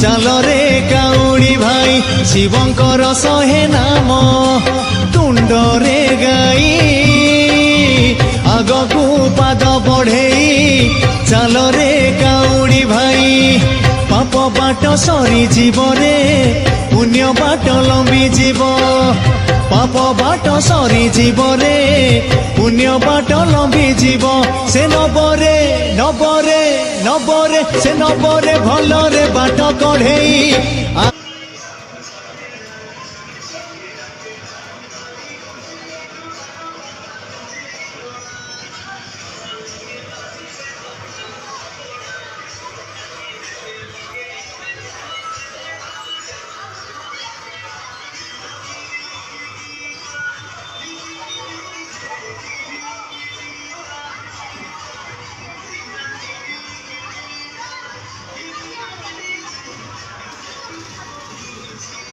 ଚାଲ ରେ କାଉଡ଼ି ଭାଇ ଶିବଙ୍କର 100 ନାମ ତୁଣ୍ଡରେ ଗାଇ ଆଗକୁ ପାଦ ବଢ଼େଇ ଚାଲ ରେ କାଉଡ଼ି ଭାଇ ପାପ ବାଟ ସରିଯିବ ରେ ପୁଣ୍ୟ ବାଟ ଲମ୍ବି ଯିବ ପାପ ବାଟ ସରିଯିବ ରେ ପୁଣ୍ୟ ବାଟ ଲମ୍ବି ଯିବ ସେ ନବରେ ନବରେ ନବରେ ସେ ନବରେ ଭଲରେ ବାଟ କଢ଼େଇ